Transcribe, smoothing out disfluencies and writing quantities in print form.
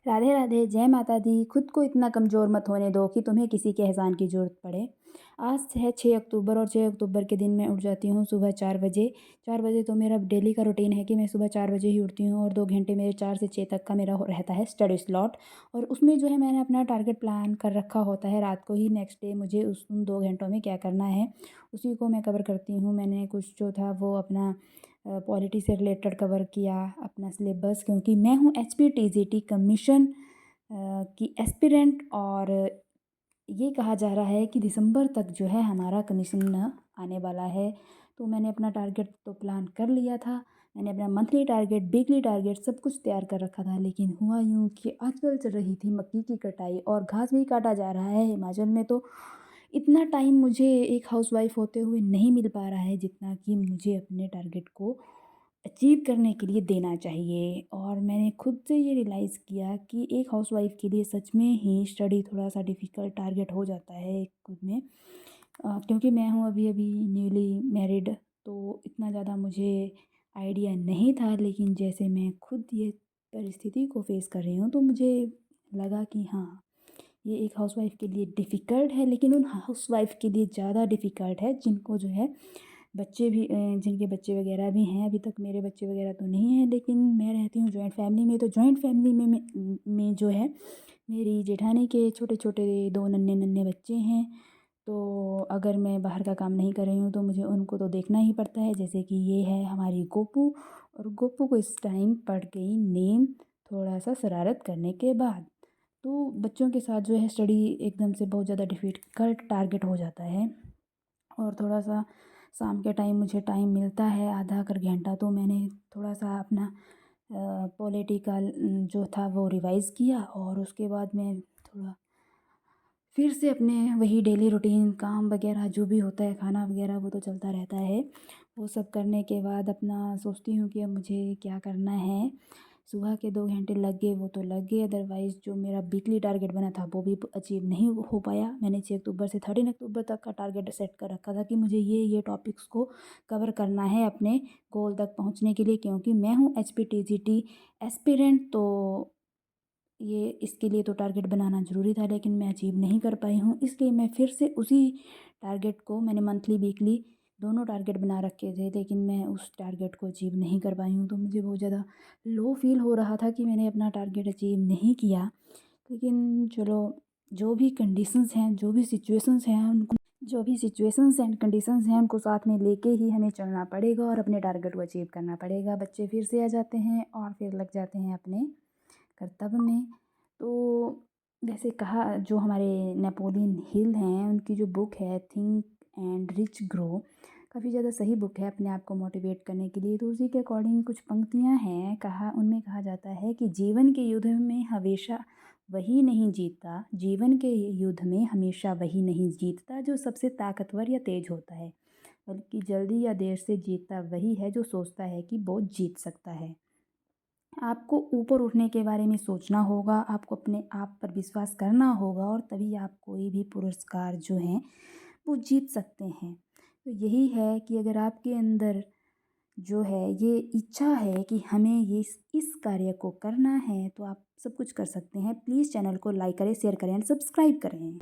राधे राधे, जय माता दी। खुद को इतना कमज़ोर मत होने दो कि तुम्हें किसी के एहसान की ज़रूरत पड़े। आज है 6 अक्टूबर और 6 अक्टूबर के दिन मैं उठ जाती हूँ सुबह 4 बजे। 4 बजे तो मेरा डेली का रूटीन है कि मैं सुबह 4 बजे ही उठती हूँ और 2 घंटे मेरे 4 से 6 तक का मेरा रहता है स्टडी स्लॉट। और उसमें जो है मैंने अपना टारगेट प्लान कर रखा होता है रात को ही, नेक्स्ट डे मुझे उन 2 घंटों में क्या करना है, उसी को मैं कवर करती हूँ। मैंने कुछ जो था वो अपना पॉलिटी से रिलेटेड कवर किया, अपना सिलेबस, क्योंकि मैं हूँ एचपीटीजीटी कमीशन की एस्पिरेंट। और ये कहा जा रहा है कि दिसंबर तक जो है हमारा कमीशन आने वाला है। तो मैंने अपना टारगेट तो प्लान कर लिया था। मैंने अपना मंथली टारगेट, वीकली टारगेट सब कुछ तैयार कर रखा था। लेकिन हुआ यूँ कि आजकल चल रही थी मक्की की कटाई और घास भी काटा जा रहा है हिमाचल में। तो इतना टाइम मुझे एक हाउसवाइफ़ होते हुए नहीं मिल पा रहा है जितना कि मुझे अपने टारगेट को अचीव करने के लिए देना चाहिए। और मैंने खुद से ये रियलाइज़ किया कि एक हाउसवाइफ़ के लिए सच में ही स्टडी थोड़ा-सा डिफ़िकल्ट टारगेट हो जाता है खुद में। क्योंकि मैं हूँ अभी-अभी न्यूली मैरिड, तो इतना ज़्यादा मुझे आइडिया नहीं था। लेकिन जैसे मैं खुद ये परिस्थिति को फ़ेस कर रही हूँ तो मुझे लगा कि हाँ, ये एक हाउसवाइफ़ के लिए डिफ़िकल्ट है, लेकिन उन हाउसवाइफ़ के लिए ज़्यादा डिफ़िकल्ट है जिनको जो है बच्चे भी जिनके बच्चे वगैरह भी हैं। अभी तक मेरे बच्चे वगैरह तो नहीं हैं, लेकिन मैं रहती हूँ जॉइंट फ़ैमिली में। तो जॉइंट फ़ैमिली में जो है मेरी जेठानी के छोटे-छोटे 2 नन्हे-नन्हे बच्चे हैं। तो अगर मैं बाहर का काम नहीं कर रही हूँ तो मुझे उनको तो देखना ही पड़ता है। जैसे कि ये है हमारी गोपू, और गोपू को इस टाइम पड़ गई नींद, थोड़ा-सा शरारत करने के बाद। तो बच्चों के साथ जो है स्टडी एकदम से बहुत ज़्यादा डिफ़िकल्ट टारगेट हो जाता है। और थोड़ा-सा शाम के टाइम मुझे टाइम मिलता है आधा कर घंटा, तो मैंने थोड़ा-सा अपना पॉलिटिकल जो था वो रिवाइज़ किया। और उसके बाद मैं थोड़ा फिर से अपने वही डेली रूटीन काम वगैरह जो भी होता है, खाना वगैरह वो तो चलता रहता है। वो सब करने के बाद अपना सोचती हूँ कि अब मुझे क्या करना है। सुबह के 2 घंटे लग गए वो तो लग गए, अदरवाइज़ जो मेरा वीकली टारगेट बना था वो भी अचीव नहीं हो पाया। मैंने 6 अक्टूबर से 13 अक्टूबर तक का टारगेट सेट कर रखा था कि मुझे ये टॉपिक्स को कवर करना है अपने गोल तक पहुँचने के लिए, क्योंकि मैं हूँ एचपीटीजीटी एस्पिरेंट। तो ये इसके लिए तो टारगेट बनाना ज़रूरी था, लेकिन मैं अचीव नहीं कर पाई हूँ। इसलिए मैं फिर से उसी टारगेट को, मैंने मंथली वीकली दोनों टारगेट बना रखे थे, लेकिन मैं उस टारगेट को अचीव नहीं कर पाई हूँ। तो मुझे बहुत ज़्यादा लो फ़ील हो रहा था कि मैंने अपना टारगेट अचीव नहीं किया। लेकिन चलो, जो भी कंडीशंस हैं, जो भी सिचुएशंस एंड कंडीशंस हैं उनको साथ में लेके ही हमें चलना पड़ेगा और अपने टारगेट को अचीव करना पड़ेगा। बच्चे फिर से आ जाते हैं और फिर लग जाते हैं अपने कर्तव्य में। तो वैसे कहा, जो हमारे नेपोलियन हिल हैं उनकी जो बुक है थिंक एंड रिच ग्रो, काफ़ी ज़्यादा सही बुक है अपने आप को मोटिवेट करने के लिए। तो उसी के अकॉर्डिंग कुछ पंक्तियाँ हैं, उनमें कहा जाता है कि जीवन के युद्ध में हमेशा वही नहीं जीतता, जीवन के युद्ध में हमेशा वही नहीं जीतता जो सबसे ताकतवर या तेज होता है, बल्कि जल्दी या देर से जीतता वही है जो सोचता है कि वो जीत सकता है। आपको ऊपर उठने के बारे में सोचना होगा, आपको अपने आप पर विश्वास करना होगा, और तभी आप कोई भी पुरस्कार जो हैं वो जीत सकते हैं। तो यही है कि अगर आपके अंदर जो है ये इच्छा है कि हमें ये इस कार्य को करना है, तो आप सब कुछ कर सकते हैं। प्लीज़ चैनल को लाइक करें, शेयर करें एंड सब्सक्राइब करें।